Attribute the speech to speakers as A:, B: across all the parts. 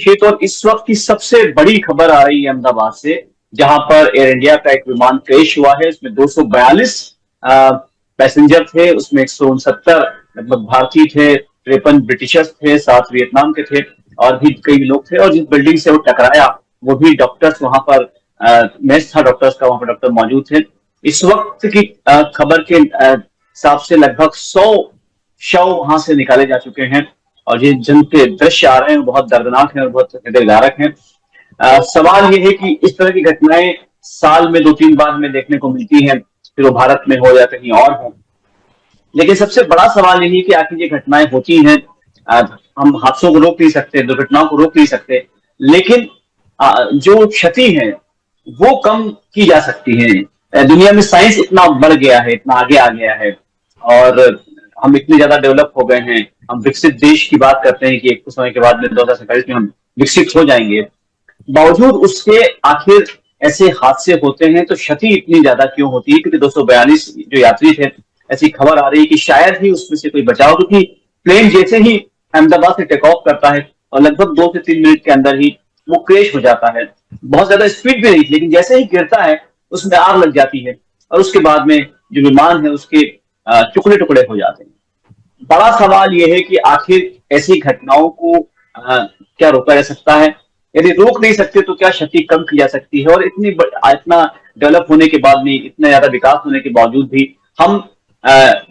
A: दीक्षित। और इस वक्त की सबसे बड़ी खबर आ रही है अहमदाबाद से, जहां पर एयर इंडिया का एक विमान क्रैश हुआ है। उसमें 242 पैसेंजर थे, उसमें 169 लगभग भारतीय थे, 53 ब्रिटिशर्स थे, 7 वियतनाम के थे और भी कई लोग थे। और जिस बिल्डिंग से वो टकराया वो भी डॉक्टर्स वहां पर मेस था डॉक्टर्स का, वहां पर डॉक्टर मौजूद थे। इस वक्त की खबर के हिसाब से लगभग 100 शव वहां से निकाले जा चुके हैं और ये जिनके दृश्य आ रहे हैं बहुत दर्दनाक हैं और बहुत हृदयविदारक हैं। सवाल ये है कि इस तरह की घटनाएं साल में 2-3 बार हमें देखने को मिलती हैं, फिर वो भारत में हो या कहीं और हो। लेकिन सबसे बड़ा सवाल यही है कि आखिर ये घटनाएं होती हैं, हम हादसों को रोक नहीं सकते, दुर्घटनाओं को रोक नहीं सकते, लेकिन जो क्षति है वो कम की जा सकती है। दुनिया में साइंस इतना बढ़ गया है, इतना आगे आ गया है और हम इतने ज्यादा डेवलप हो गए हैं। हम विकसित देश की बात करते हैं कि एक समय के बाद में 2047 में हम विकसित हो जाएंगे। बावजूद उसके आखिर ऐसे हादसे होते हैं तो क्षति इतनी ज्यादा क्यों होती है? क्योंकि 242 जो यात्री थे, ऐसी खबर आ रही है कि शायद ही उसमें से कोई बचाव, क्योंकि प्लेन जैसे ही अहमदाबाद से टेक ऑफ करता है और लगभग 2 से 3 मिनट के अंदर ही वो क्रैश हो जाता है। बहुत ज्यादा स्पीड भी नहीं थी, लेकिन जैसे ही गिरता है उसमें आग लग जाती है और उसके बाद में जो विमान है उसके टुकड़े टुकड़े हो जाते हैं। बड़ा सवाल यह है कि आखिर ऐसी घटनाओं को क्या रोका जा सकता है? यदि रोक नहीं सकते तो क्या क्षति कम की जा सकती है? और इतना डेवलप होने के बाद भी, इतना ज्यादा विकास होने के बावजूद भी हम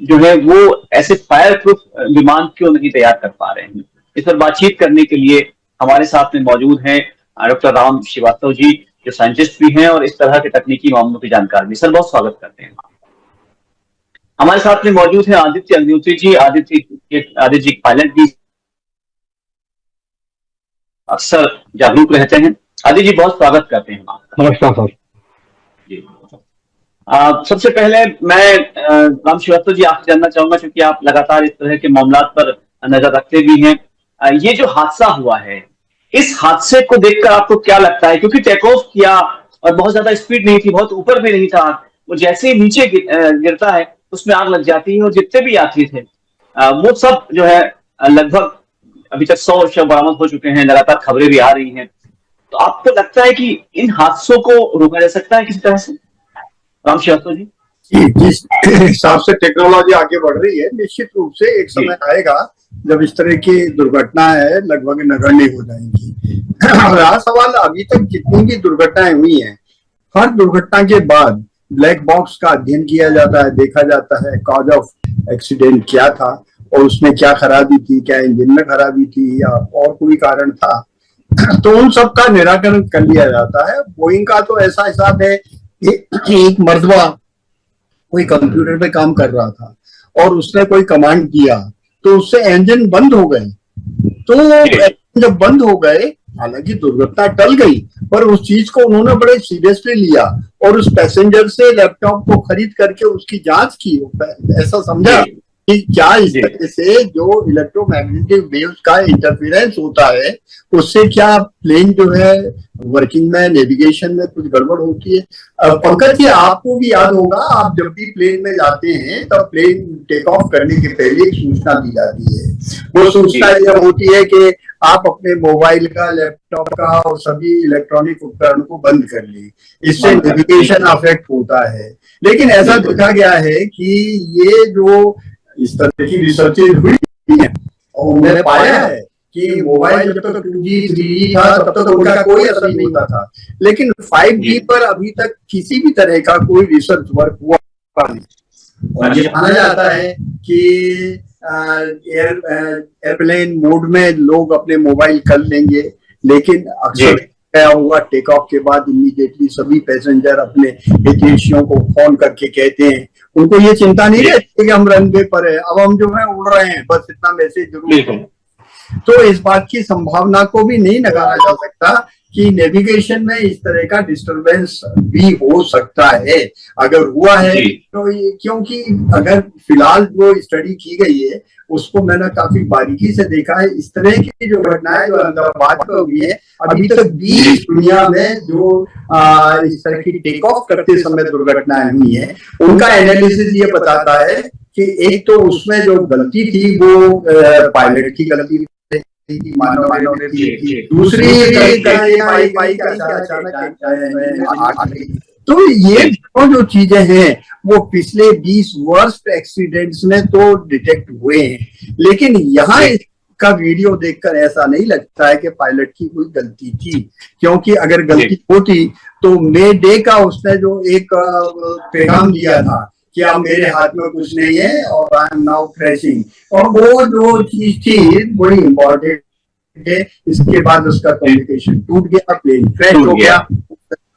A: जो है वो ऐसे फायर प्रूफ विमान क्यों नहीं तैयार कर पा रहे हैं? इस पर बातचीत करने के लिए हमारे साथ में मौजूद हैं डॉक्टर राम श्रीवास्तव जी, जो साइंटिस्ट भी हैं और इस तरह के तकनीकी मामलों की जानकार भी। सर, बहुत स्वागत करते हैं। हमारे साथ में मौजूद है आदित्य अग्निहोत्री जी। आदित्य जी पायलट भी अक्सर जागरूक रहते हैं। आदित्य जी, बहुत स्वागत करते हैं आपका।
B: नमस्कार सर
A: जी। सबसे पहले मैं राम श्रीवास्तव जी आपसे जानना चाहूंगा, क्योंकि आप लगातार इस तरह के मामला पर नजर रखते भी हैं। ये जो हादसा हुआ है, इस हादसे को देखकर आपको क्या लगता है? क्योंकि टेक ऑफ किया और बहुत ज्यादा स्पीड नहीं थी, बहुत ऊपर भी नहीं था, वो जैसे ही नीचे गिरता है उसमें आग लग जाती है और जितने भी यात्री थे वो सब जो है लगभग अभी तक 100 शव बरामद हो चुके हैं, लगातार खबरें भी आ रही हैं। तो आपको लगता है कि इन हादसों को रोका जा सकता है किसी तरह से? राम श्रीवास्तव जी।
B: जिस हिसाब से टेक्नोलॉजी आगे बढ़ रही है, निश्चित रूप से एक समय आएगा जब इस तरह की दुर्घटनाएं लगभग नगण्य हो जाएंगी। रहा सवाल, अभी तक जितनी भी दुर्घटनाएं हुई हैं, हर दुर्घटना के बाद ब्लैक बॉक्स का अध्ययन किया जाता है, देखा जाता है कॉज ऑफ एक्सीडेंट क्या था और उसमें क्या खराबी थी, क्या इंजन में खराबी थी या और कोई कारण था। तो उन सब का निराकरण कर लिया जाता है। बोइंग का तो ऐसा हिसाब है, एक मर्दवा कोई कंप्यूटर पे काम कर रहा था और उसने कोई कमांड दिया तो उससे इंजन बंद हो गए। तो जब बंद हो गए, हालांकि दुर्घटना टल गई, पर उस चीज को उन्होंने बड़े सीरियसली लिया और उस पैसेंजर से लैपटॉप को खरीद करके उसकी जांच की। ऐसा समझा कि क्या इस तरह से जो इलेक्ट्रोमैग्नेटिक वेव्स का इंटरफेरेंस होता है उससे क्या प्लेन जो है वर्किंग में, नेविगेशन में कुछ गड़बड़ होती है। पंकज जी, आपको भी याद होगा, आप जब भी प्लेन में जाते हैं तब प्लेन टेक ऑफ करने के पहले एक सूचना दी जाती है। वो सूचना यह होती है कि आप अपने मोबाइल का, लैपटॉप का और सभी इलेक्ट्रॉनिक उपकरण को बंद कर लें, इससे नेविगेशन अफेक्ट होता है। लेकिन ऐसा देखा गया है कि ये जो इस तरह की रिसर्चेज हुई है और उन्होंने पाया है कि मोबाइल जब तक 2G 3G था तब तक उनका कोई असर नहीं होता था, लेकिन 5G पर अभी तक किसी भी तरह का कोई रिसर्च वर्क हुआ नहीं। और ये माना जाता है कि एयरप्लेन मोड में लोग अपने मोबाइल कर लेंगे, लेकिन अक्सर क्या हुआ, टेक ऑफ के बाद इमीडिएटली सभी पैसेंजर अपने हितैषियों को फोन करके कहते हैं, उनको ये चिंता नहीं रहती कि हम रनवे पर है, अब हम जो है उड़ रहे हैं, बस इतना मैसेज जरूर है। तो इस बात की संभावना को भी नहीं नकारा जा सकता कि नेविगेशन में इस तरह का डिस्टरबेंस भी हो सकता है। अगर हुआ है तो क्योंकि अगर फिलहाल जो स्टडी की गई है उसको मैंने काफी बारीकी से देखा है। इस तरह की जो घटनाएं जो अहमदाबाद में हुई है, अभी तक 20 दुनिया में जो इस तरह की टेक ऑफ करते समय दुर्घटनाएं हुई है, उनका एनालिसिस ये बताता है कि एक तो उसमें जो गलती थी वो पायलट की गलती थी मानव निर्मित
A: जी
B: थी,
A: जी
B: दूसरी पाई का अचानक आग लगी। तो ये जो चीजें हैं वो पिछले 20 वर्स्ट एक्सीडेंट्स में तो डिटेक्ट हुए हैं, लेकिन यहाँ का वीडियो देखकर ऐसा नहीं लगता है कि पायलट की कोई गलती थी, क्योंकि अगर गलती होती तो मे डे का उसने जो एक पैगाम दिया था कि अब मेरे हाथ में कुछ नहीं है और आई एम नाउ क्रैशिंग, और वो जो चीज थी बड़ी इंपॉर्टेंट है। इसके बाद उसका कम्युनिकेशन टूट गया, प्लेन क्रैश हो गया,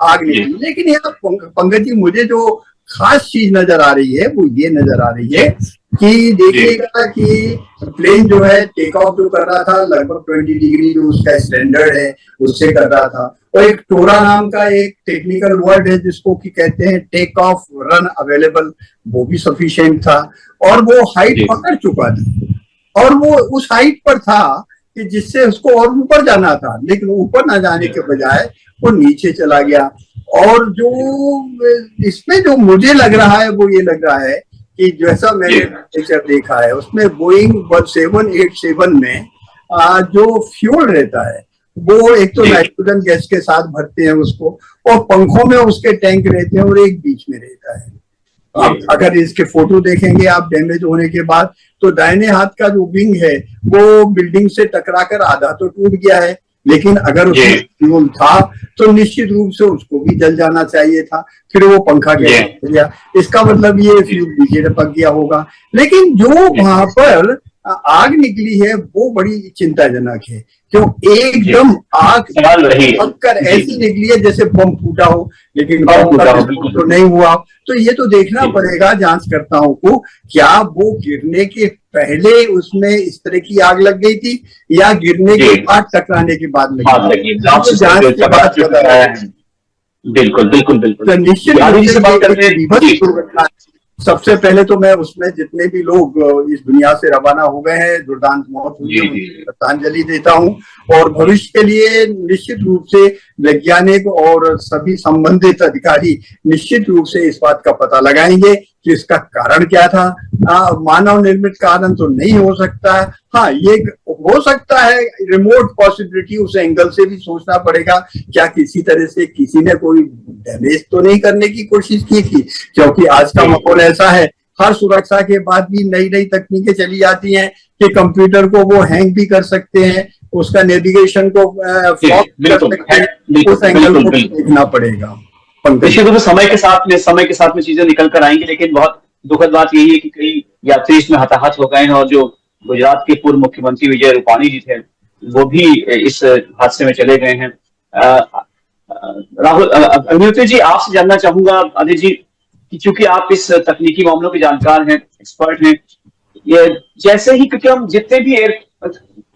B: आग निकली। लेकिन यहाँ पंकज जी मुझे जो खास चीज नजर आ रही है वो ये नजर आ रही है कि देखिएगा कि प्लेन जो है टेक ऑफ जो कर रहा था लगभग 20 डिग्री जो उसका स्टैंडर्ड है उससे कर रहा था, और एक टोरा नाम का एक टेक्निकल वर्ड है जिसको कि कहते हैं टेक ऑफ रन अवेलेबल, वो भी सफिशिएंट था, और वो हाइट पकड़ चुका था और वो उस हाइट पर था कि जिससे उसको और ऊपर जाना था, लेकिन ऊपर ना जाने के बजाय वो नीचे चला गया। और जो इसमें जो मुझे लग रहा है वो ये लग रहा है कि जैसा मैंने पिक्चर देखा है उसमें बोइंग 787 में जो फ्यूल रहता है वो एक तो नाइट्रोजन गैस के साथ भरते हैं उसको, और पंखों में उसके टैंक रहते हैं और एक बीच में रहता है। आप अगर इसके फोटो देखेंगे आप डैमेज होने के बाद, तो दाहिने हाथ का जो विंग है वो बिल्डिंग से टकराकर आधा तो टूट गया है, लेकिन अगर उसमें फ्यूल था तो निश्चित रूप से उसको भी जल जाना चाहिए था, फिर वो पंखा कैसे गया, इसका मतलब ये फ्यूल नीचे टपक गया होगा। लेकिन जो वहां पर आग निकली है वो बड़ी चिंताजनक है, क्यों एकदम आग पककर ऐसी निकली है जैसे बम फूटा हो, लेकिन तो नहीं हुआ। तो ये तो देखना पड़ेगा जांचकर्ताओं को, क्या वो गिरने के पहले उसमें इस तरह की आग लग गई थी या गिरने के बाद टकराने के बाद लगी, जांच के बाद पता है।
A: बिल्कुल बिल्कुल बिल्कुल।
B: तो निश्चित रूप से बात करते हैं दुर्घटना। सबसे पहले तो मैं उसमें जितने भी लोग इस दुनिया से रवाना हो गए हैं, दुर्दांत मौत हुई है, श्रद्धांजलि देता हूं, और भविष्य के लिए निश्चित रूप से वैज्ञानिक और सभी संबंधित अधिकारी निश्चित रूप से इस बात का पता लगाएंगे कि इसका कारण क्या था। मानव निर्मित कारण तो नहीं हो सकता है, हाँ ये हो सकता है रिमोट पॉसिबिलिटी, उस एंगल से भी सोचना पड़ेगा क्या किसी तरह से किसी ने कोई डैमेज तो नहीं करने की कोशिश की थी, क्योंकि आज का माहौल ऐसा है, हर सुरक्षा के बाद भी नई नई तकनीकें चली जाती हैं कि कंप्यूटर को वो हैंग भी कर सकते हैं, उसका नेविगेशन को फ्लॉप कर सकते हैं, उस एंगल को देखना पड़ेगा।
A: निश्चित रूप से समय के साथ में चीजें निकल कर आएंगी, लेकिन बहुत दुखद बात यही है कि कई यात्री इसमें हताहत हो गए हैं, और जो गुजरात के पूर्व मुख्यमंत्री विजय रूपाणी जी थे वो भी इस हादसे में चले गए हैं। राहुल अग्निहोत्री जी, आपसे जानना चाहूंगा अदिति जी कि चूंकि आप इस तकनीकी मामलों के जानकार हैं, एक्सपर्ट हैं, ये जैसे ही क्योंकि हम जितने भी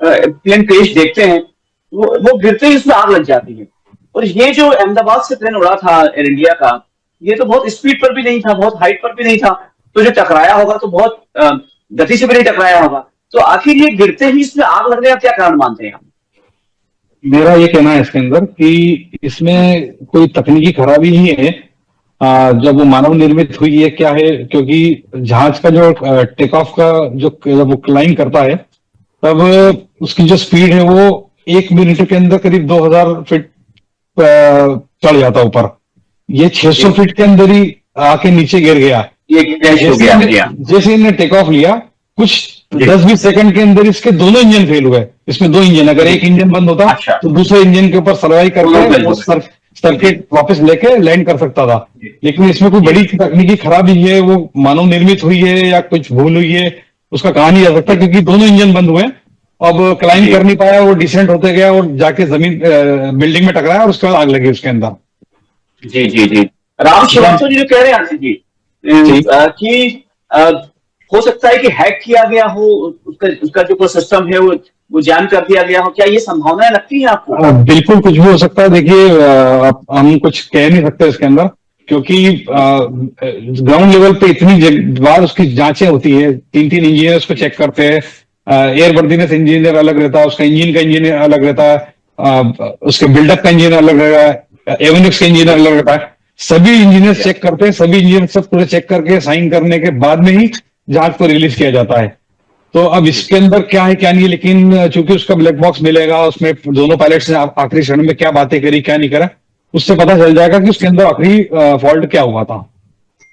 A: प्लेन क्रैश देखते हैं वो गिरते ही उसमें आग लग जाती है, और ये जो अहमदाबाद से प्लेन उड़ा था एयर इंडिया का, ये तो बहुत स्पीड पर भी नहीं था, बहुत हाइट पर भी नहीं था, तो जो टकराया होगा तो बहुत गति से भी नहीं टकराया होगा, तो आखिर ये गिरते ही इसमें आग लगने का क्या कारण मानते हैं?
C: मेरा ये कहना है इसके अंदर कि इसमें कोई तकनीकी खराबी ही है, जब वो मानव निर्मित हुई है क्या है, क्योंकि जहाज का जो टेक ऑफ का जब वो क्लाइंब करता है तब उसकी जो स्पीड है वो 1 मिनट के अंदर करीब 2000 फीट चढ़ जाता ऊपर। ये 600 फीट के अंदर ही आके नीचे गिर गया। जैसे इन्हें टेक ऑफ लिया कुछ 10-20 सेकंड के अंदर इसके दोनों इंजन फेल हुए। इसमें 2 इंजन, अगर एक इंजन बंद होता तो दूसरे इंजन के ऊपर सर्वाइव करके सर्किट वापस लेके लैंड कर सकता था, लेकिन इसमें कोई बड़ी तकनीकी खराबी है, वो मानव निर्मित हुई है या कुछ भूल हुई है उसका कहा नहीं जा सकता, क्योंकि दोनों इंजन बंद हुए। अब क्लाइंब कर नहीं पाया, वो डिसेंट होते गया और जाके जमीन बिल्डिंग में टकराया और उसके बाद आग लगी उसके अंदर।
A: जी जी जी, राम श्रीवास्तव जी जो कह रहे हैं आरसी जी कि हो सकता है कि हैक किया गया हो, उसका जो सिस्टम है वो जैम कर दिया गया हो, क्या ये संभावनाएं लगती है आपको?
C: बिल्कुल कुछ भी हो सकता है। देखिए हम कुछ कह नहीं सकते इसके अंदर, क्योंकि ग्राउंड लेवल पे इतनी बार उसकी जांचें होती है, 3-3 इंजीनियर उसको चेक करते हैं, एयरवर्दीनेस इंजीनियर अलग रहता है, उसका इंजन का इंजीनियर अलग रहता है, उसके बिल्डअप का इंजीनियर अलग रहता है, एविनिक्स का इंजीनियर अलग रहता है, सभी इंजीनियर चेक करते हैं, सभी इंजीनियर सब पूरे चेक करके साइन करने के बाद में ही जहाज को रिलीज किया जाता है। तो अब इसके अंदर क्या है क्या नहीं है, लेकिन चूंकि उसका ब्लैक बॉक्स मिलेगा, उसमें दोनों पायलट्स ने आखिरी क्षण में क्या बातें करी क्या नहीं करा, उससे पता चल जाएगा कि उसके अंदर आखिरी फॉल्ट क्या हुआ था।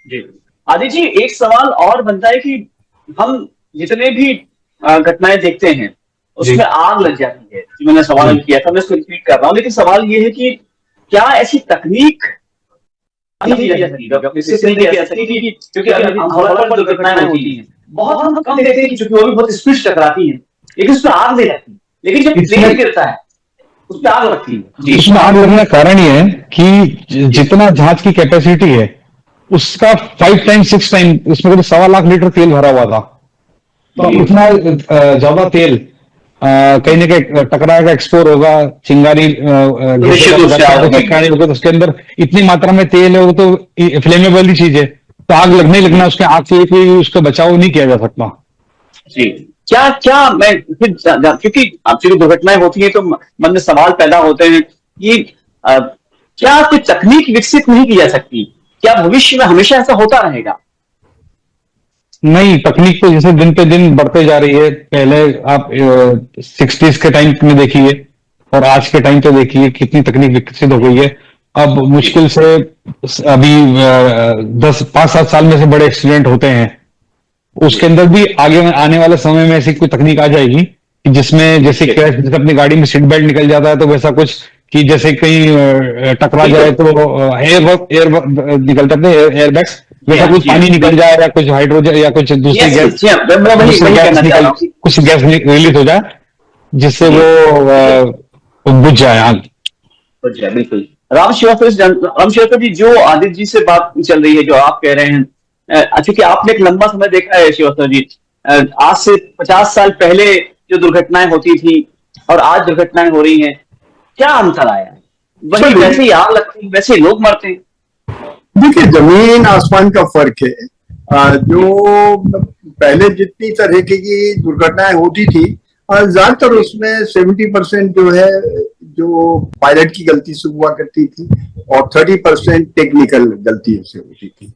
A: जी आदित्य जी, एक सवाल और बनता है कि हम जितने भी घटनाएं देखते हैं उसमें आग लग जाती है, जो मैंने सवाल किया था मैं उसको रिपीट कर रहा हूँ, लेकिन सवाल ये है कि क्या ऐसी तकनीक नहीं की जा सकती, नहीं की जा सकती क्योंकि आमतौर पर जो घटनाएं होती हैं बहुत हम कम देखते हैं कि चूंकि वो भी बहुत स्पीड से टकराती हैं, लेकिन उसमें आग नहीं लगती, लेकिन जब प्लेन गिरता है उसमें आग लगती है।
C: इसमें आग लगने का कारण ये है कि जितना जहाज की कैपेसिटी है उसका 5 टाइम 6 टाइम, इसमें करीब 1.25 लाख लीटर तेल भरा हुआ था, तो उतना ज्यादा तेल कहीं ना कहीं टकराएगा, एक्सपोर होगा, चिंगारी होगा, तो उसके अंदर इतनी मात्रा में तेल है वो तो फ्लेमेबल ही चीज है, तो आग लगने लगना, उसके आग से कोई उसका बचाव नहीं किया जा सकता।
A: जी क्या क्या मैं फिर क्योंकि आपकी दुर्घटनाएं होती है तो मन में सवाल पैदा होते हैं कि क्या कोई तकनीक विकसित नहीं की जा सकती, क्या भविष्य में हमेशा ऐसा होता रहेगा?
C: नहीं, तकनीक तो जैसे दिन पे दिन बढ़ते जा रही है, पहले आप 60s के टाइम में देखिए और आज के टाइम पे देखिए कितनी तकनीक विकसित हो गई है। अब मुश्किल से अभी 5-7 साल में से बड़े एक्सीडेंट होते हैं, उसके अंदर भी आगे आने वाले समय में ऐसी कोई तकनीक आ जाएगी कि जिसमें जैसे क्रैश, जैसे अपनी गाड़ी में सीट बेल्ट निकल जाता है तो वैसा कुछ कि जैसे कहीं टकरा जाए तो एयर निकलते अपने एयरबैग्स, वैसा कुछ पानी निकल जाए या कुछ हाइड्रोजन या कुछ दूसरी कुछ गैस रिलीज हो जाए जिससे वो बुझ जाए आग।
A: बिल्कुल। राम श्रीवास्तव जी, जो आदित्य जी से बात चल रही है, जो आप कह रहे हैं, क्योंकि आपने एक लंबा समय देखा है श्रीवास्तव जी, आज से 50 साल पहले जो दुर्घटनाएं होती थी और आज दुर्घटनाएं हो रही हैं, क्या अंतर आया है? वही वैसे ही आग लगती है, वैसे लोग मरते हैं।
B: देखिए, जमीन आसमान का फर्क है। जो पहले जितनी तरह की दुर्घटनाएं होती थी ज्यादातर उसमें 70% जो है जो पायलट की गलती से हुआ करती थी और 30% टेक्निकल गलती से होती थी।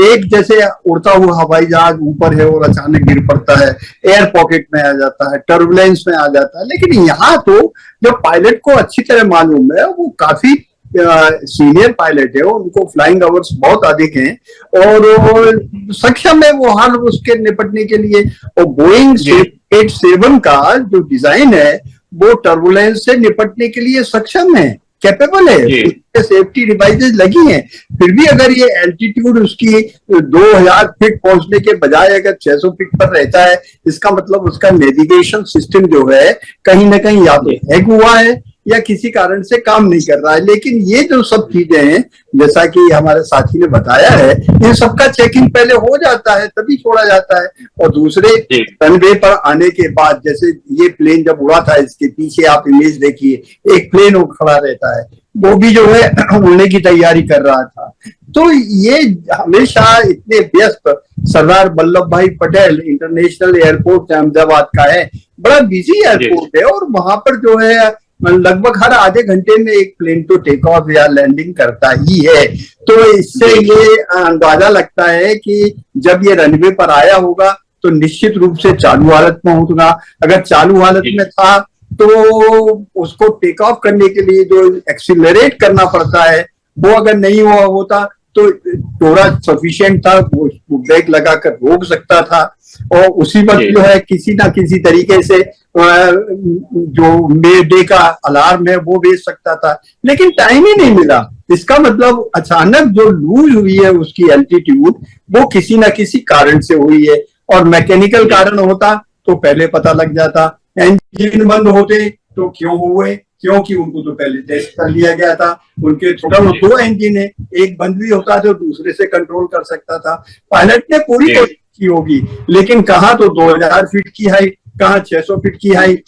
B: एक जैसे उड़ता हुआ हवाई जहाज ऊपर है और अचानक गिर पड़ता है, एयर पॉकेट में आ जाता है, टर्बुलेंस में आ जाता है, लेकिन यहाँ तो जो पायलट को अच्छी तरह मालूम है, वो काफी सीनियर पायलट है, उनको फ्लाइंग आवर्स बहुत अधिक हैं और सक्षम है वो हर उसके निपटने के लिए। और बोइंग 787 का जो डिजाइन है वो टर्बुलेंस से निपटने के लिए सक्षम है, कैपेबल है, सेफ्टी डिवाइसेस लगी हैं। फिर भी अगर ये एल्टीट्यूड उसकी 2000 फीट पहुंचने के बजाय अगर 600 फीट पर रहता है, इसका मतलब उसका नेविगेशन सिस्टम जो है कहीं ना कहीं या तो हैक हुआ है या किसी कारण से काम नहीं कर रहा है। लेकिन ये जो सब चीजें हैं, जैसा कि हमारे साथी ने बताया है, इन सबका चेकिंग पहले हो जाता है तभी छोड़ा जाता है। और दूसरे रनवे पर आने के बाद, जैसे ये प्लेन जब उड़ा था, इसके पीछे आप इमेज देखिए, एक प्लेन वो खड़ा रहता है, वो भी जो है उड़ने की तैयारी कर रहा था। तो ये हमेशा इतने व्यस्त सरदार वल्लभ भाई पटेल इंटरनेशनल एयरपोर्ट अहमदाबाद का है, बड़ा बिजी एयरपोर्ट है और वहां पर जो है लगभग हर आधे घंटे में एक प्लेन तो टेक ऑफ या लैंडिंग करता ही है। तो इससे ये अंदाजा लगता है कि जब ये रनवे पर आया होगा तो निश्चित रूप से चालू हालत में होगा। अगर चालू हालत में था तो उसको टेक ऑफ करने के लिए जो एक्सीलरेट करना पड़ता है वो अगर नहीं हुआ होता तो थोड़ा सफिशिएंट था, वो ब्रेक लगाकर रोक सकता था और उसी वक्त जो है किसी ना किसी तरीके से जो डे का अलार्म है वो भेज सकता था, लेकिन टाइम ही नहीं मिला। इसका मतलब अचानक जो लूज हुई है उसकी एल्टीट्यूड, वो किसी ना किसी कारण से हुई है, और मैकेनिकल कारण होता तो पहले पता लग जाता। इंजन बंद होते तो क्यों हुए, क्योंकि उनको तो पहले टेस्ट कर लिया गया था। उनके टोटल 2 इंजन है, एक बंद भी होता तो दूसरे से कंट्रोल कर सकता था। पायलट ने पूरी कोशिश की होगी, लेकिन कहाँ तो 2000 फीट की हाइट, कहाँ 600 फीट की हाइट,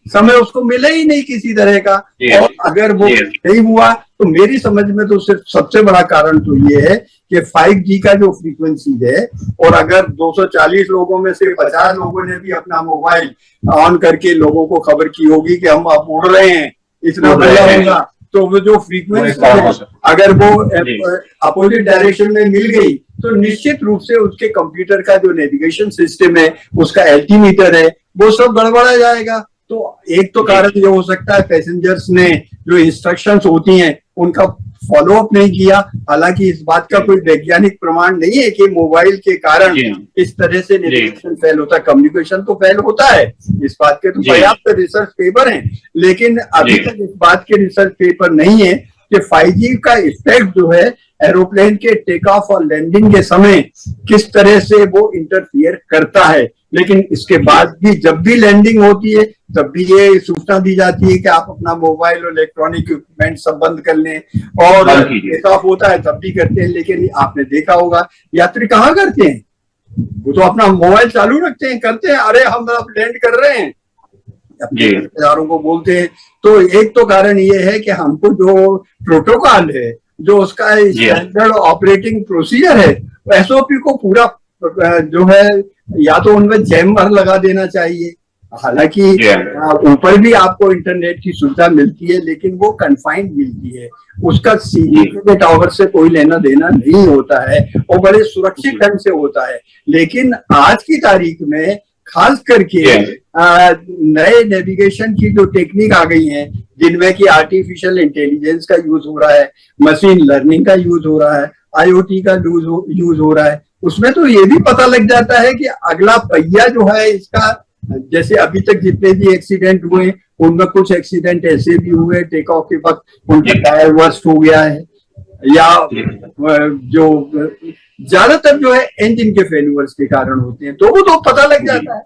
B: समय उसको मिला ही नहीं किसी तरह का। और अगर वो नहीं हुआ तो मेरी समझ में तो सिर्फ सबसे बड़ा कारण तो ये है कि 5G का जो फ्रीक्वेंसी है, और अगर 240 लोगों में से 50 लोगों ने भी अपना मोबाइल ऑन करके लोगों को खबर की होगी कि हम अब उड़ रहे हैं, इतना बड़ा होगा, तो वो जो
A: वो
B: फ्रीक्वेंसी
A: एक कारण
B: है,
A: हो सकता
B: अगर वो
A: जी।
B: अपोजिट डायरेक्शन में मिल गई तो निश्चित रूप से उसके कंप्यूटर का जो नेविगेशन सिस्टम है, उसका एल्टीमीटर है, वो सब गड़बड़ा जाएगा। तो एक तो
A: जी।
B: कारण ये हो सकता है पैसेंजर्स ने जो इंस्ट्रक्शंस होती हैं उनका फॉलो अप नहीं किया। हालांकि इस बात का कोई वैज्ञानिक प्रमाण नहीं है कि मोबाइल के कारण
A: जी।
B: इस तरह से
A: जी।
B: नेविगेशन फेल होता है, कम्युनिकेशन तो फेल होता है, इस बात के तो
A: जी।
B: पर्याप्त रिसर्च पेपर हैं। लेकिन अभी
A: जी।
B: तक इस बात के रिसर्च पेपर नहीं है कि 5G का इफेक्ट जो है एरोप्लेन के टेक ऑफ और लैंडिंग के समय किस तरह से वो इंटरफियर करता है। लेकिन इसके बाद भी जब भी लैंडिंग होती है तब भी ये सूचना दी जाती है कि आप अपना मोबाइल और इलेक्ट्रॉनिक इक्विपमेंट सब बंद कर लें, और
A: बंद कीजिए।
B: टेक ऑफ होता है तब भी करते हैं। लेकिन आपने देखा होगा यात्री कहाँ करते हैं, वो तो अपना मोबाइल चालू रखते हैं, करते हैं अरे हम अब लैंड कर रहे हैं, अपने
A: जी।
B: रिश्तेदारों को बोलते हैं। तो एक तो कारण ये है कि हमको जो प्रोटोकॉल है, जो उसका
A: जी।
B: स्टैंडर्ड ऑपरेटिंग प्रोसीजर है, एसओपी को पूरा जो है या तो उनमें जैमर लगा देना चाहिए। हालांकि
A: जी।
B: ऊपर भी आपको इंटरनेट की सुविधा मिलती है लेकिन वो कन्फाइंड मिलती है, उसका सीधी के टावर से कोई लेना देना नहीं होता है और बड़े सुरक्षित ढंग से होता है। लेकिन आज की तारीख में खास करके नए नेविगेशन की जो टेक्निक आ गई हैं, जिनमें कि आर्टिफिशियल इंटेलिजेंस का यूज हो रहा है, मशीन लर्निंग का यूज हो रहा है, आईओटी का यूज हो रहा है, उसमें तो ये भी पता लग जाता है कि अगला पहिया जो है इसका, जैसे अभी तक जितने भी एक्सीडेंट हुए उनमें कुछ एक्सीडेंट ऐसे भी हुए टेक ऑफ के वक्त उनका टायर वर्स्ट हो गया है, या जो ज्यादातर जो है इंजन के फेल्यूअर्स के कारण होते हैं, तो वो तो पता लग जाता है।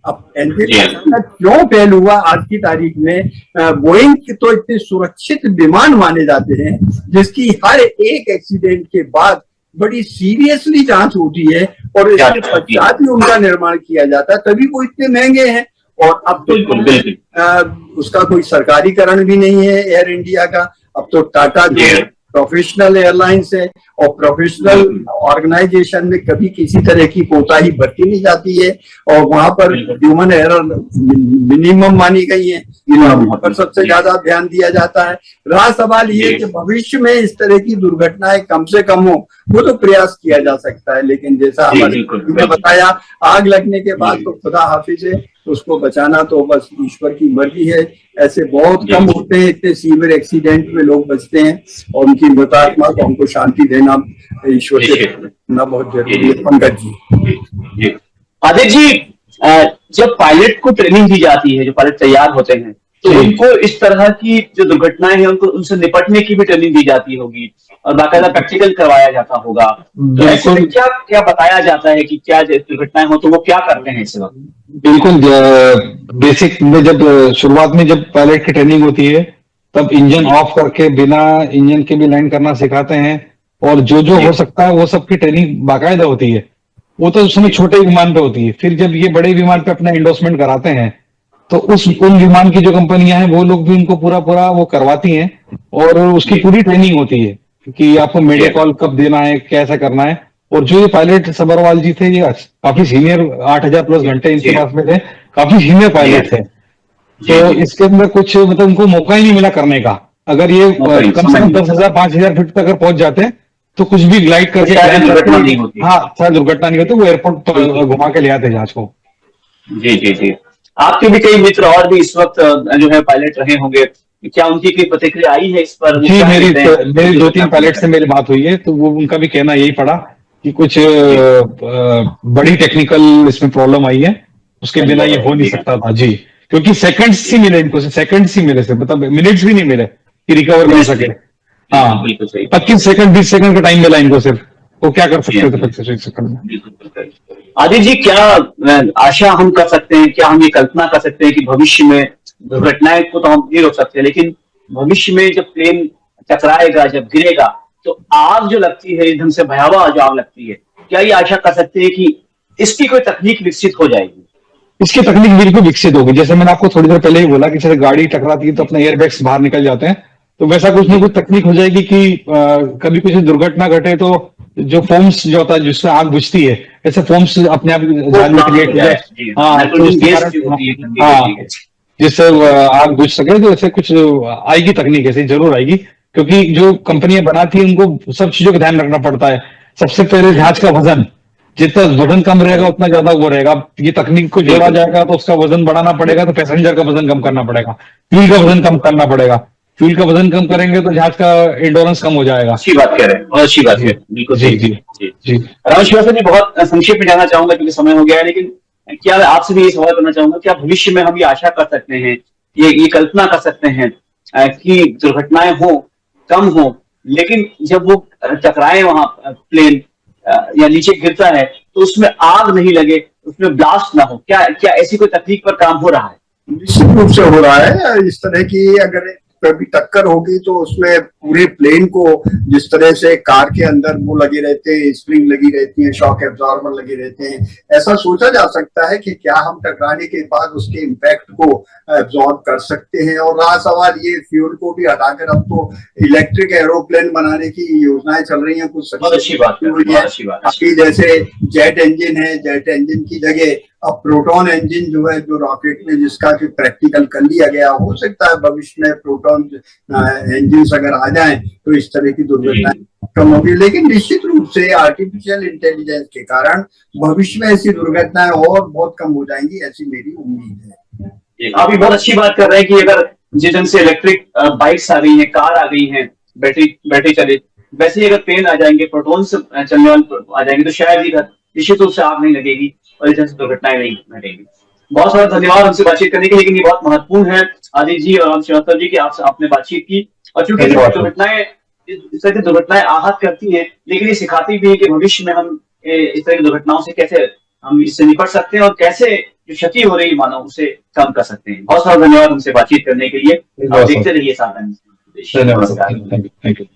B: अब इंजन क्यों फेल हुआ आज की तारीख में, बोइंग के तो इतने सुरक्षित विमान माने जाते हैं जिसकी हर एक एक्सीडेंट के बाद बड़ी सीरियसली जांच होती है और इसके पश्चात ही उनका निर्माण किया जाता है, तभी वो इतने महंगे हैं। और अब तो उसका कोई सरकारीकरण भी नहीं है एयर इंडिया का। अब तो टाटा जो प्रोफेशनल एयरलाइंस है और प्रोफेशनल ऑर्गेनाइजेशन में कभी किसी तरह की कोताही बरती नहीं जाती है और वहां पर ह्यूमन एरर मिनिमम मानी गई है, वहां पर सबसे ज्यादा ध्यान दिया जाता है। रहा सवाल ये कि भविष्य में इस तरह की दुर्घटनाएं कम से कम हो, वो तो प्रयास किया जा सकता है, लेकिन जैसा हमारे बताया आग लगने के बाद तो खुदा हाफिज है, उसको बचाना तो बस ईश्वर की मर्जी है। ऐसे बहुत कम होते हैं, इतने सीवियर एक्सीडेंट में लोग बचते हैं और उनकी मृतात्मा को हमको शांति देना ईश्वर से ना बहुत जरूरी है। पंकज जी।
A: आदित्य जी, जब पायलट को ट्रेनिंग दी जाती है, जो पायलट तैयार होते हैं, तो उनको इस तरह की जो दुर्घटनाएं हैं उनको उनसे निपटने की भी ट्रेनिंग दी जाती होगी और बाकायदा प्रैक्टिकल करवाया जाता होगा। तो ऐसे में क्या क्या बताया जाता है कि क्या दुर्घटनाएं हो तो वो क्या करते हैं इस वक्त?
C: बिल्कुल, बेसिक में जब शुरुआत में जब पायलट की ट्रेनिंग होती है तब इंजन ऑफ करके बिना इंजन के भी लैंड करना सिखाते हैं और जो जो हो सकता है वो सब की ट्रेनिंग बाकायदा होती है। वो तो उस समय छोटे विमान पे होती है, फिर जब ये बड़े विमान पे अपना एंडोर्समेंट कराते हैं तो उन विमान की जो कंपनियां हैं वो लोग भी उनको पूरा वो करवाती हैं और उसकी पूरी ट्रेनिंग होती है कि आपको मीडिया कॉल कब देना है, कैसा करना है। और जो ये पायलट सबरवाल जी थे, ये काफी सीनियर, 8000 प्लस घंटे इनके पास में थे, काफी सीनियर पायलट थे। तो इसके अंदर कुछ मतलब उनको मौका ही नहीं मिला करने का। अगर ये कम से कम 10,000 5,000 फीट तक अगर पहुंच जाते तो कुछ भी ग्लाइड करके
A: दुर्घटना नहीं होती।
C: हाँ, दुर्घटना नहीं होती, वो एयरपोर्ट घुमा के ले आते जहाज को।
A: जी। आपके भी कई मित्र और भी इस वक्त जो है पायलट रहे होंगे, क्या उनकी कोई प्रतिक्रिया आई है इस पर?
C: जी, मेरी 2-3 पायलट से मेरी बात हुई है तो वो उनका भी कहना यही पड़ा कि कुछ बड़ी टेक्निकल इसमें प्रॉब्लम आई है, उसके बिना ये हो नहीं सकता था जी, क्योंकि सेकंड्स ही मिले इनको, सेकंड्स ही मिले, मतलब मिनट्स भी नहीं मिले कि रिकवर कर सके। हाँ, 25 सेकंड 20 सेकंड का टाइम मिला इनको सिर्फ, वो क्या कर सकते थे 25 सेकंड में?
A: आदित्य जी, क्या आशा हम कर सकते हैं, क्या हम ये कल्पना कर सकते हैं कि भविष्य में दुर्घटनाएं को तो हम नहीं रोक सकते, लेकिन भविष्य में जब प्लेन टकराएगा, जब गिरेगा, तो आग जो लगती है एकदम से भयावह जो आग लगती है, क्या ये आशा कर सकते हैं कि इसकी कोई तकनीक विकसित हो जाएगी?
C: इसकी तकनीक बिल्कुल विकसित होगी। जैसे मैंने आपको थोड़ी देर पहले ही बोला कि जैसे गाड़ी टकराती है तो अपने एयरबैग्स बाहर निकल जाते हैं, तो वैसा कुछ ना कुछ तकनीक हो जाएगी कि कभी कुछ दुर्घटना घटे तो जो फोम्स जो होता है जिससे आग बुझती है, ऐसे फोम्स अपने आप जाने के लिए, हाँ, जिससे आग बुझ सके, तो ऐसे कुछ आएगी तकनीक, ऐसी जरूर आएगी, क्योंकि जो कंपनियां बनाती है उनको सब चीजों का ध्यान रखना पड़ता है। सबसे पहले जहाज का वजन, जितना वजन कम रहेगा उतना ज्यादा वो रहेगा। ये तकनीक को जोड़ा जाएगा तो उसका वजन बढ़ाना पड़ेगा, तो पैसेंजर का वजन कम करना पड़ेगा, फ्यूल का वजन कम करना पड़ेगा। फ्यूल का वजन कम करेंगे तो जहाज का इंडोरेंस कम हो जाएगा।
A: अच्छी बात कह रहे हैं, बहुत अच्छी बात है, बिल्कुल
C: जी
A: सही।
C: जी जी।
A: राम श्रीवास्तव जी, बहुत संक्षेप में जानना चाहूंगा क्योंकि समय हो गया है, लेकिन क्या आपसे भी ये सवाल करना चाहूंगा, क्या भविष्य में हम ये आशा कर सकते हैं, ये कल्पना कर सकते हैं कि दुर्घटनाएं हो, कम हो, लेकिन जब वो टकराए वहां प्लेन या नीचे गिरता है तो उसमें आग नहीं लगे, उसमें ब्लास्ट ना हो? क्या क्या ऐसी कोई तकनीक पर काम हो रहा है?
B: निश्चित रूप से हो रहा है। इस तरह की अगर कभी टक्कर होगी तो उसमें पूरे प्लेन को, जिस तरह से कार के अंदर वो लगे रहते हैं, स्प्रिंग लगी रहती है, शॉक एब्जॉर्बर लगे रहते हैं, ऐसा सोचा जा सकता है कि क्या हम टकराने के बाद उसके इम्पैक्ट को एब्जॉर्ब कर सकते हैं। और रहा सवाल ये फ्यूल को भी हटाकर अब तो इलेक्ट्रिक एरोप्लेन बनाने की योजनाएं चल रही हैं, कुछ
A: बहुत अच्छी बात है, बहुत अच्छी बात है।
B: अभी जैसे जेट इंजन है, जेट इंजन की जगह अब प्रोटॉन इंजन जो है, जो रॉकेट में जिसका कि प्रैक्टिकल कर लिया गया, हो सकता है भविष्य में प्रोटॉन इंजन अगर आ जाएं तो इस तरह की दुर्घटनाएं कम होगी। लेकिन निश्चित रूप से आर्टिफिशियल इंटेलिजेंस के कारण भविष्य में ऐसी दुर्घटनाएं और बहुत कम हो जाएंगी, ऐसी मेरी उम्मीद है।
A: आप भी बहुत अच्छी बात कर रहे हैं कि अगर जिस ढंग से इलेक्ट्रिक बाइक्स आ गई हैं, कार आ गई हैं, बैटरी चले, वैसे ही अगर ट्रेन आ जाएंगे, प्रोटॉन से चलने वाले आ जाएंगे, तो शायद ही निश्चित रूप से आग नहीं लगेगी और इस तरह से दुर्घटनाएं नहीं घटेगी। बहुत सारा धन्यवाद हमसे बातचीत करने के लिए, लेकिन ये बहुत महत्वपूर्ण है आदित्य जी और राम श्रीवास्तव जी की आपसे आपने बातचीत की। और चूंकि दुर्घटनाएं, इस तरह की दुर्घटनाएं आहत करती हैं, लेकिन ये सिखाती भी है कि भविष्य में हम इस तरह की दुर्घटनाओं से कैसे हम इससे निपट सकते हैं और कैसे जो क्षति हो रही है मानव, उसे कम कर सकते हैं। बहुत सारा धन्यवाद हमसे बातचीत करने के लिए। आप देखते रहिए सावधानी।
C: धन्यवाद। Thank you.